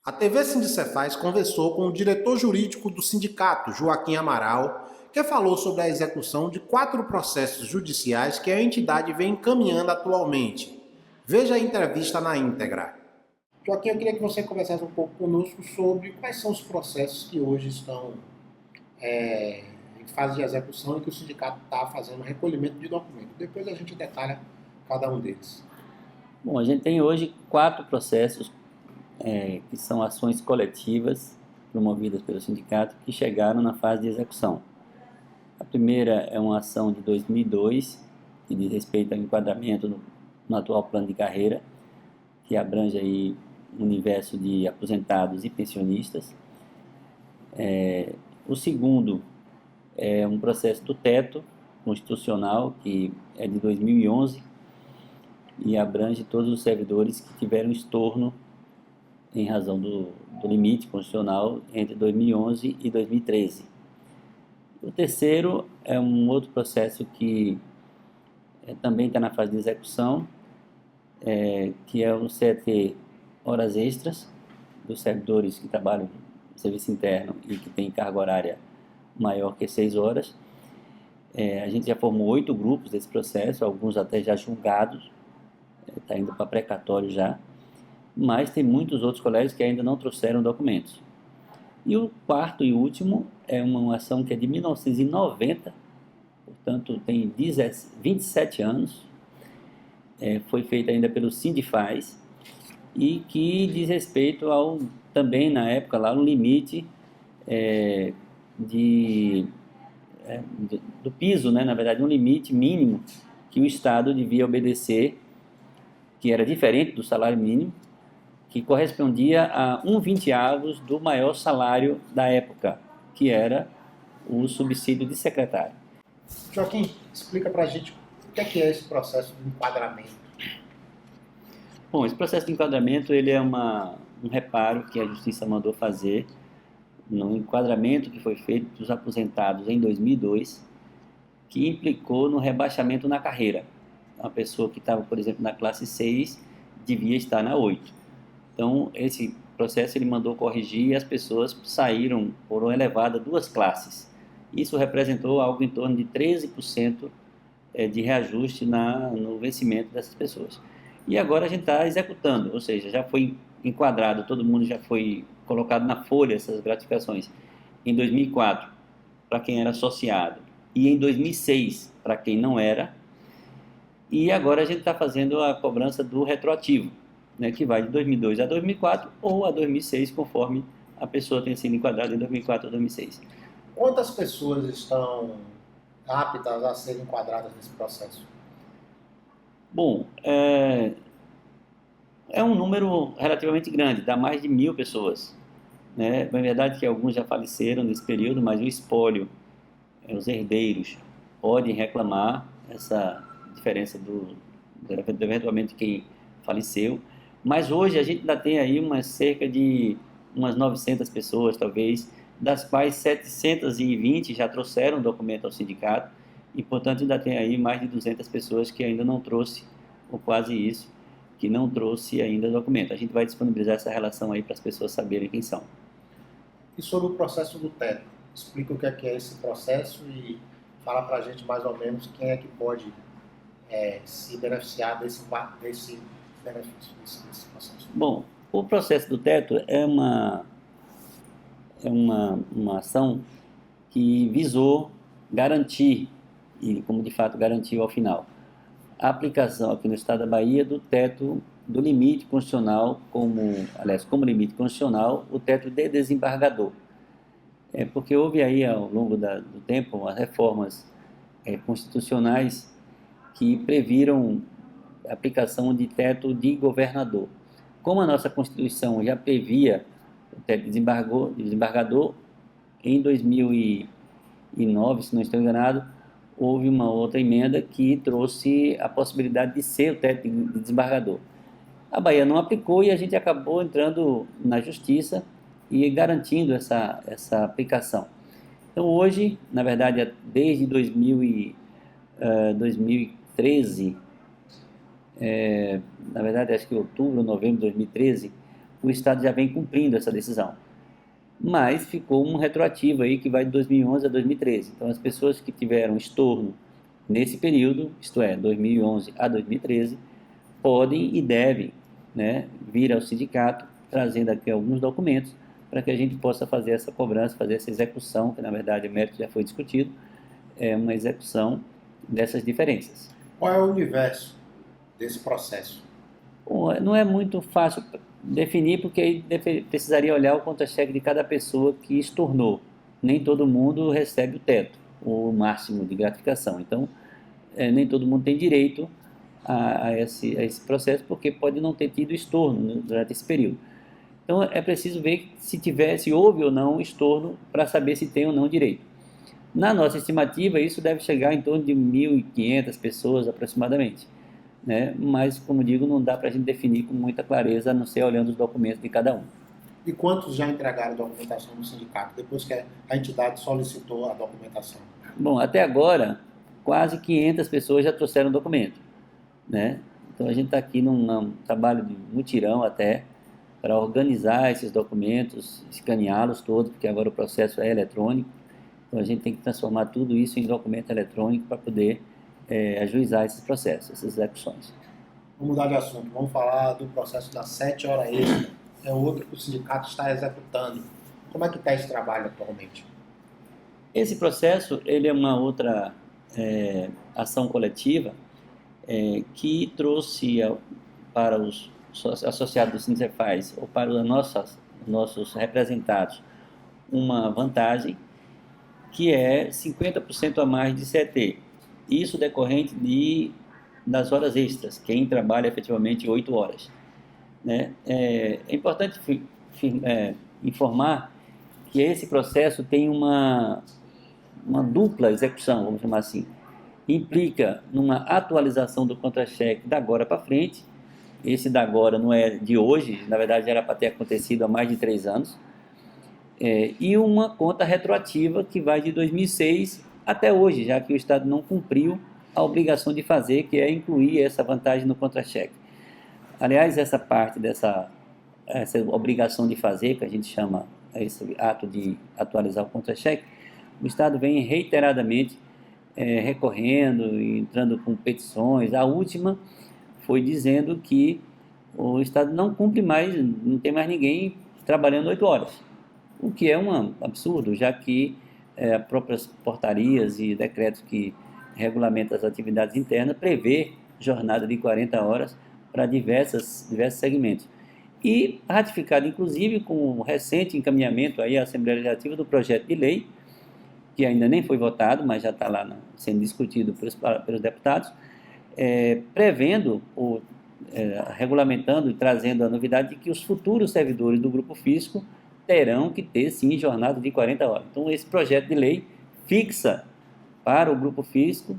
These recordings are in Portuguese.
A TV Sindicefaz conversou com o diretor jurídico do sindicato, Joaquim Amaral, que falou sobre a execução de 4 processos judiciais que a entidade vem encaminhando atualmente. Veja a entrevista na íntegra. Joaquim, eu queria que você conversasse um pouco conosco sobre quais são os processos que hoje estão em fase de execução e que o sindicato está fazendo recolhimento de documentos. Depois a gente detalha cada um deles. Bom, a gente tem hoje 4 processos que são ações coletivas promovidas pelo sindicato que chegaram na fase de execução. A primeira é uma ação de 2002 que diz respeito ao enquadramento no atual plano de carreira, que abrange aí o universo de aposentados e pensionistas. O segundo é um processo do teto constitucional, que é de 2011 e abrange todos os servidores que tiveram estorno em razão do limite constitucional entre 2011 e 2013. O terceiro é um outro processo que também está na fase de execução, que é o CET horas extras dos servidores que trabalham no serviço interno e que têm carga horária maior que 6 horas. A gente já formou 8 grupos desse processo, alguns até já julgados, está indo para precatório já, mas tem muitos outros colégios que ainda não trouxeram documentos. E o quarto e último é uma ação que é de 1990, portanto tem 27 anos, foi feita ainda pelo Sindifaz e que diz respeito ao, também na época lá, um limite do piso, né, na verdade um limite mínimo que o Estado devia obedecer, que era diferente do salário mínimo, que correspondia a 1/20 do maior salário da época, que era o subsídio de secretário. Joaquim, explica pra gente o que é esse processo de enquadramento. Bom, esse processo de enquadramento ele é um reparo que a Justiça mandou fazer no enquadramento que foi feito dos aposentados em 2002, que implicou no rebaixamento na carreira. Uma pessoa que estava, por exemplo, na classe 6 devia estar na 8. Então, esse processo ele mandou corrigir e as pessoas saíram, foram elevadas 2 classes. Isso representou algo em torno de 13% de reajuste no vencimento dessas pessoas. E agora a gente está executando, ou seja, já foi enquadrado, todo mundo já foi colocado na folha essas gratificações. Em 2004, para quem era associado, e em 2006, para quem não era. E agora a gente está fazendo a cobrança do retroativo, né, que vai de 2002 a 2004 ou a 2006, conforme a pessoa tenha sido enquadrada em 2004 ou 2006. Quantas pessoas estão aptas a serem enquadradas nesse processo? Bom, é um número relativamente grande, dá mais de 1.000 pessoas. Né? É verdade que alguns já faleceram nesse período, mas o espólio, os herdeiros, podem reclamar essa diferença eventualmente quem faleceu. Mas hoje a gente ainda tem aí cerca de umas 900 pessoas, talvez, das quais 720 já trouxeram documento ao sindicato e, portanto, ainda tem aí mais de 200 pessoas que ainda não trouxe, ou quase isso, que não trouxe ainda documento. A gente vai disponibilizar essa relação aí para as pessoas saberem quem são. E sobre o processo do teto? Explica o que é esse processo e fala para a gente mais ou menos quem é que pode se beneficiar desse benefício, desse processo. Bom, o processo do teto é uma ação que visou garantir, e como de fato garantiu ao final, a aplicação aqui no estado da Bahia do teto do limite constitucional, como limite constitucional, o teto de desembargador. Porque houve aí, ao longo do tempo, as reformas constitucionais que previram a aplicação de teto de governador. Como a nossa Constituição já previa o teto de desembargador, em 2009, se não estou enganado, houve uma outra emenda que trouxe a possibilidade de ser o teto de desembargador. A Bahia não aplicou e a gente acabou entrando na justiça e garantindo essa aplicação. Então hoje, na verdade, desde 2013, na verdade acho que outubro, novembro de 2013, o Estado já vem cumprindo essa decisão. Mas ficou um retroativo aí que vai de 2011 a 2013. Então, as pessoas que tiveram estorno nesse período, isto é, 2011 a 2013, podem e devem, né, vir ao sindicato trazendo aqui alguns documentos para que a gente possa fazer essa cobrança, fazer essa execução, que na verdade o mérito já foi discutido, é uma execução dessas diferenças. Qual é o universo desse processo? Bom, não é muito fácil definir, porque aí precisaria olhar o contra-cheque de cada pessoa que estornou. Nem todo mundo recebe o teto, o máximo de gratificação. Então, nem todo mundo tem direito a esse processo, porque pode não ter tido estorno durante esse período. Então, é preciso ver se houve ou não estorno para saber se tem ou não direito. Na nossa estimativa, isso deve chegar em torno de 1.500 pessoas aproximadamente, né? Mas, como digo, não dá para a gente definir com muita clareza, a não ser olhando os documentos de cada um. E quantos já entregaram a documentação no sindicato, depois que a entidade solicitou a documentação? Bom, até agora, quase 500 pessoas já trouxeram o documento, né? Então, a gente está aqui num trabalho de mutirão até, para organizar esses documentos, escaneá-los todos, porque agora o processo é eletrônico. Então, a gente tem que transformar tudo isso em documento eletrônico para poder ajuizar esses processos, essas execuções. Vamos mudar de assunto. Vamos falar do processo das 7 horas extra. É outro que o sindicato está executando. Como é que está esse trabalho atualmente? Esse processo, ele é uma outra ação coletiva que trouxe para os associados do Sindicefaz ou para os nossos representados uma vantagem que é 50% a mais de CET. Isso decorrente das horas extras, quem trabalha efetivamente 8 horas. Né? É importante informar que esse processo tem uma dupla execução, vamos chamar assim. Implica numa atualização do contra-cheque da agora para frente. Esse da agora não é de hoje, na verdade era para ter acontecido há mais de 3 anos. E uma conta retroativa que vai de 2006 até hoje, já que o Estado não cumpriu a obrigação de fazer, que é incluir essa vantagem no contra-cheque. Aliás, essa parte essa obrigação de fazer, que a gente chama esse ato de atualizar o contra-cheque, o Estado vem reiteradamente recorrendo e entrando com petições. A última foi dizendo que o Estado não cumpre mais, não tem mais ninguém trabalhando 8 horas. O que é um absurdo, já que próprias portarias e decretos que regulamentam as atividades internas prevê jornada de 40 horas para diversos segmentos. E ratificado, inclusive, com o recente encaminhamento aí à Assembleia Legislativa do projeto de lei, que ainda nem foi votado, mas já está lá sendo discutido pelos deputados, prevendo, regulamentando e trazendo a novidade de que os futuros servidores do Grupo Fisco terão que ter, sim, jornada de 40 horas. Então, esse projeto de lei fixa para o Grupo Fisco,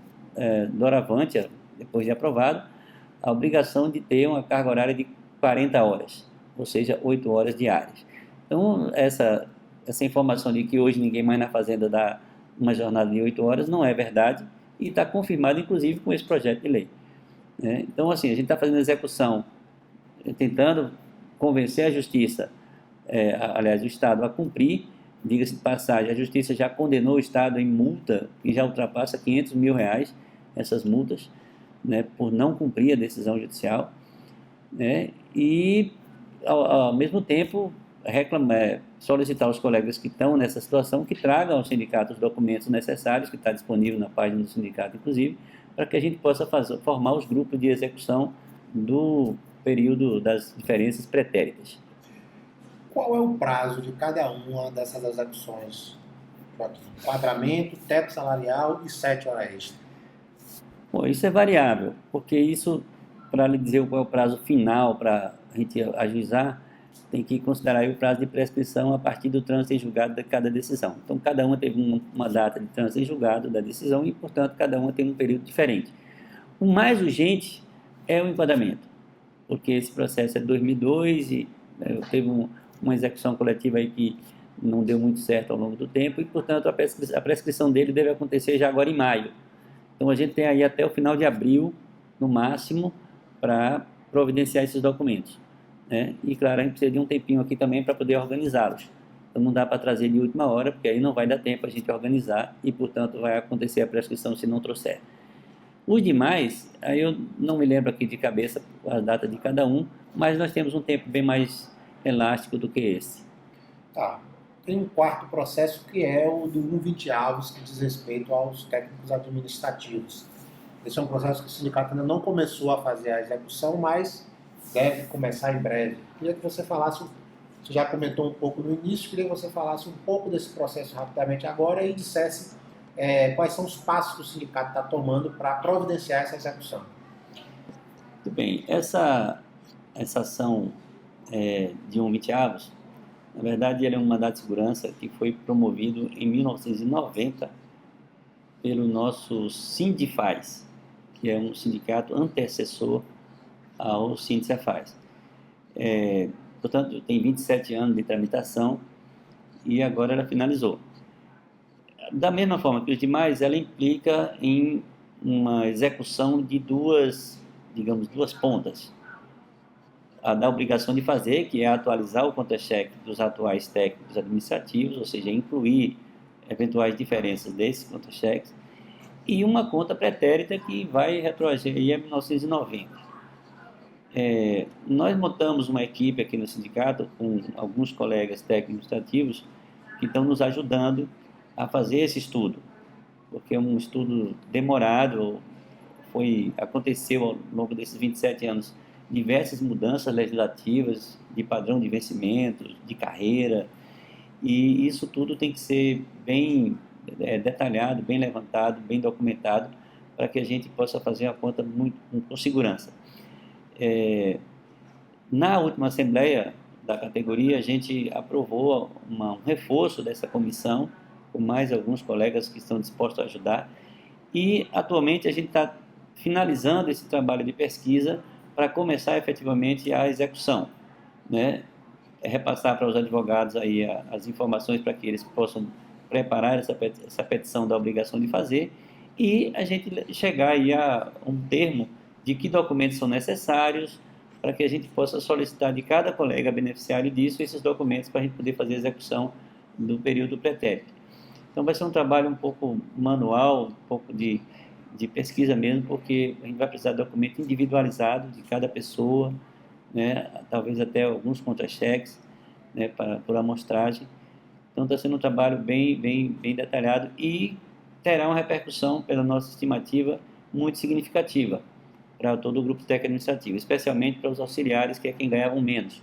doravante, depois de aprovado, a obrigação de ter uma carga horária de 40 horas, ou seja, 8 horas diárias. Então, essa informação de que hoje ninguém mais na fazenda dá uma jornada de 8 horas não é verdade e está confirmado, inclusive, com esse projeto de lei. Então, assim, a gente está fazendo execução, tentando convencer a Justiça, aliás, o Estado a cumprir. Diga-se de passagem, a Justiça já condenou o Estado em multa, que já ultrapassa R$500 mil, essas multas, né, por não cumprir a decisão judicial, né, e, ao mesmo tempo, solicitar aos colegas que estão nessa situação que tragam ao sindicato os documentos necessários, que está disponível na página do sindicato, inclusive, para que a gente possa formar os grupos de execução do período das diferenças pretéritas. Qual é o prazo de cada uma dessas execuções? Enquadramento, teto salarial e 7 horas extra. Bom, isso é variável, porque isso, para lhe dizer qual é o prazo final para a gente ajuizar, tem que considerar o prazo de prescrição a partir do trânsito em julgado de cada decisão. Então, cada uma teve uma data de trânsito em julgado da decisão e, portanto, cada uma tem um período diferente. O mais urgente é o enquadramento, porque esse processo é de 2002 e teve uma execução coletiva aí que não deu muito certo ao longo do tempo e, portanto, a prescrição dele deve acontecer já agora em maio. Então, a gente tem aí até o final de abril, no máximo, para providenciar esses documentos. né? E, claro, a gente precisa de um tempinho aqui também para poder organizá-los. Então, não dá para trazer de última hora, porque aí não vai dar tempo a gente organizar e, portanto, vai acontecer a prescrição se não trouxer. Os demais, aí eu não me lembro aqui de cabeça a data de cada um, mas nós temos um tempo bem mais elástico do que esse. Tá. Tem um quarto processo que é o do 120 avos, que diz respeito aos técnicos administrativos. Esse é um processo que o sindicato ainda não começou a fazer a execução, mas deve começar em breve. Queria que você falasse, você já comentou um pouco no início, queria que você falasse um pouco desse processo rapidamente agora e dissesse quais são os passos que o sindicato está tomando para providenciar essa execução. Muito bem, essa ação de 120 avos, na verdade, ele é um mandato de segurança que foi promovido em 1990 pelo nosso Sindifaz, que é um sindicato antecessor ao Sindicefaz. Portanto, tem 27 anos de tramitação e agora ela finalizou. Da mesma forma que os demais, ela implica em uma execução de duas pontas. A da obrigação de fazer, que é atualizar o contra-cheque dos atuais técnicos administrativos, ou seja, incluir eventuais diferenças desses contra-cheques, e uma conta pretérita que vai retroagir aí a 1990. Nós montamos uma equipe aqui no sindicato com alguns colegas técnicos administrativos que estão nos ajudando a fazer esse estudo, porque é um estudo demorado, aconteceu ao longo desses 27 anos diversas mudanças legislativas de padrão de vencimento, de carreira, e isso tudo tem que ser bem detalhado, bem levantado, bem documentado, para que a gente possa fazer a conta com segurança. Na última assembleia da categoria, a gente aprovou um reforço dessa comissão, com mais alguns colegas que estão dispostos a ajudar, e atualmente a gente está finalizando esse trabalho de pesquisa para começar efetivamente a execução, né? Repassar para os advogados aí as informações para que eles possam preparar essa petição da obrigação de fazer e a gente chegar aí a um termo de que documentos são necessários para que a gente possa solicitar de cada colega beneficiário disso esses documentos para a gente poder fazer a execução do período pretérito. Então vai ser um trabalho um pouco manual, um pouco de pesquisa mesmo, porque a gente vai precisar de documento individualizado de cada pessoa, né? Talvez até alguns contra-cheques, né, por amostragem. Então está sendo um trabalho bem detalhado e terá uma repercussão, pela nossa estimativa, muito significativa para todo o grupo técnico administrativo, especialmente para os auxiliares, que é quem ganhavam menos.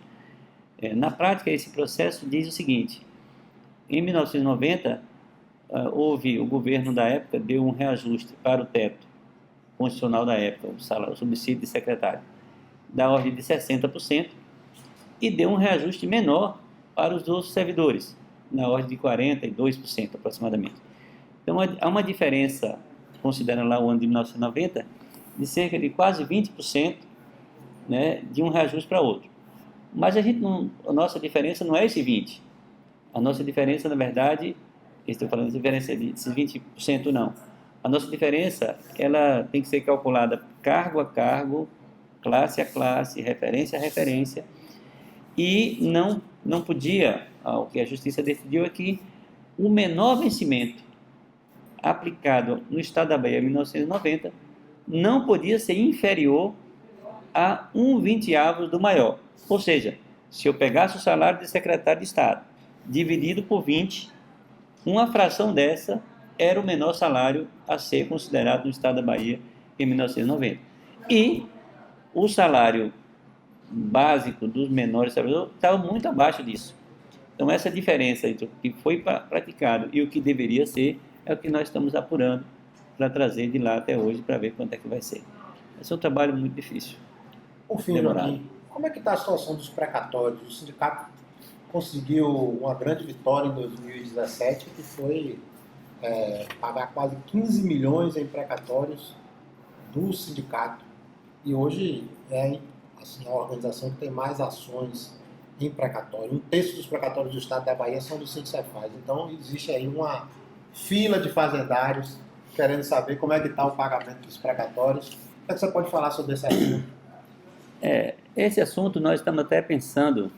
Na prática, esse processo diz o seguinte: em 1990, o governo da época deu um reajuste para o teto constitucional da época, o subsídio de secretário, da ordem de 60%, e deu um reajuste menor para os outros servidores, na ordem de 42% aproximadamente. Então há uma diferença, considerando lá o ano de 1990, de cerca de quase 20%, né, de um reajuste para outro. Mas a nossa diferença não é esse 20%. A nossa diferença, na verdade, estou falando de diferença desses 20% não. A nossa diferença, ela tem que ser calculada cargo a cargo, classe a classe, referência a referência, e não podia, o que a Justiça decidiu é que o menor vencimento aplicado no Estado da Bahia em 1990 não podia ser inferior a 1/20 do maior. Ou seja, se eu pegasse o salário de secretário de Estado dividido por 20, uma fração dessa era o menor salário a ser considerado no Estado da Bahia em 1990. E o salário básico dos menores trabalhadores estava muito abaixo disso. Então, essa diferença entre o que foi praticado e o que deveria ser é o que nós estamos apurando para trazer de lá até hoje para ver quanto é que vai ser. Esse é um trabalho muito difícil. Por fim, Joaquim, como é que está a situação dos precatórios? O sindicato conseguiu uma grande vitória em 2017, que foi pagar quase 15 milhões em precatórios do sindicato. E hoje é assim, a organização que tem mais ações em precatório. 1/3 dos precatórios do Estado da Bahia são do Sindicefaz. Então existe aí uma fila de fazendários querendo saber como é que está o pagamento dos precatórios. O que você pode falar sobre esse assunto? Esse assunto nós estamos até pensando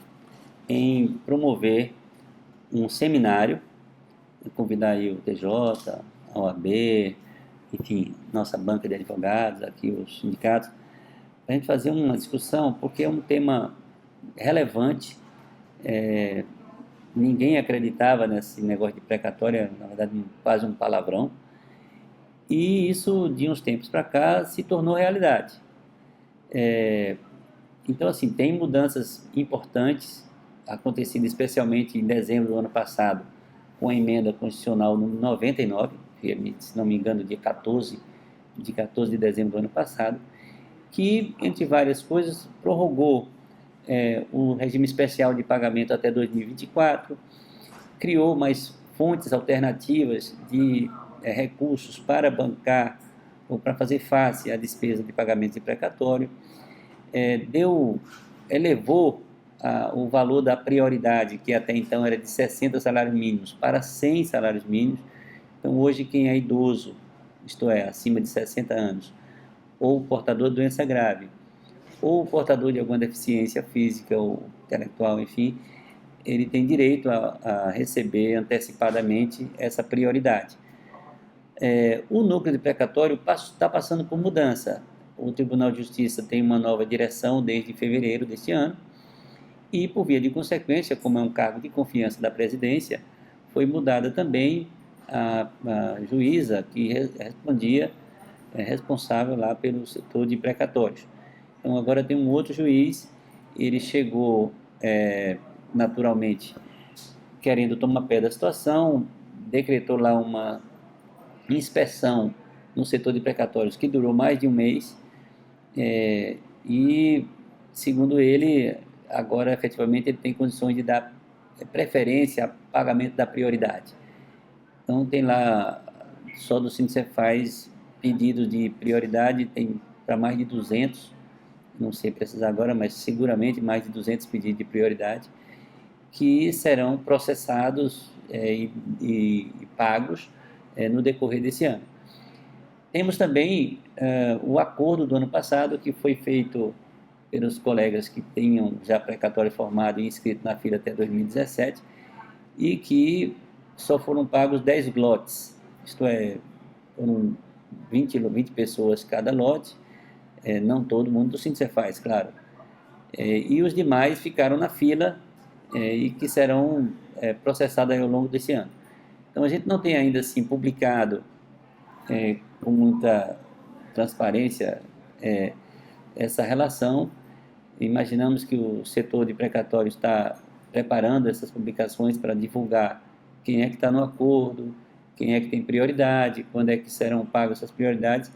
em promover um seminário, convidar aí o TJ, a OAB, enfim, nossa banca de advogados, aqui os sindicatos, para a gente fazer uma discussão, porque é um tema relevante. Ninguém acreditava nesse negócio de precatória, na verdade, quase um palavrão, e isso, de uns tempos para cá, se tornou realidade. Então, assim, tem mudanças importantes acontecidas, especialmente em dezembro do ano passado, com a emenda constitucional número 99, que é, se não me engano, de 14 de dezembro do ano passado, que, entre várias coisas, prorrogou o regime especial de pagamento até 2024, criou mais fontes alternativas de recursos para bancar ou para fazer face à despesa de pagamento de precatório, elevou o valor da prioridade, que até então era de 60 salários mínimos, para 100 salários mínimos. Então, hoje, quem é idoso, isto é, acima de 60 anos, ou portador de doença grave, ou portador de alguma deficiência física ou intelectual, enfim, ele tem direito a receber antecipadamente essa prioridade. O núcleo de precatório está passando por mudança. O Tribunal de Justiça tem uma nova direção desde fevereiro deste ano e, por via de consequência, como é um cargo de confiança da presidência, foi mudada também a juíza que respondia, responsável lá pelo setor de precatórios. Então, agora tem um outro juiz, ele chegou naturalmente querendo tomar pé da situação, decretou lá uma inspeção no setor de precatórios que durou mais de um mês, e, segundo ele, agora efetivamente ele tem condições de dar preferência a pagamento da prioridade. Então, tem lá, só do Sindicefaz, pedidos de prioridade, tem para mais de 200, não sei precisar agora, mas seguramente mais de 200 pedidos de prioridade, que serão processados e pagos no decorrer desse ano. Temos também o acordo do ano passado, que foi feito pelos colegas que tenham já precatório formado e inscrito na fila até 2017, e que só foram pagos 10 lotes, isto é, foram 20 pessoas cada lote, não todo mundo do Sindicefaz, claro. E os demais ficaram na fila e que serão processados ao longo desse ano. Então, a gente não tem ainda assim publicado com muita transparência essa relação. Imaginamos que o setor de precatório está preparando essas publicações para divulgar quem é que está no acordo, quem é que tem prioridade, quando é que serão pagas essas prioridades.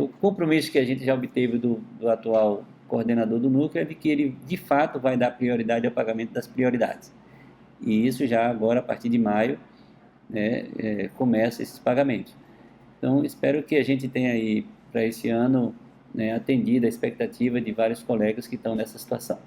O compromisso que a gente já obteve do atual coordenador do núcleo é de que ele, de fato, vai dar prioridade ao pagamento das prioridades. E isso já agora, a partir de maio, começa esses pagamentos. Então, espero que a gente tenha aí, para esse ano, atendido a expectativa de vários colegas que estão nessa situação.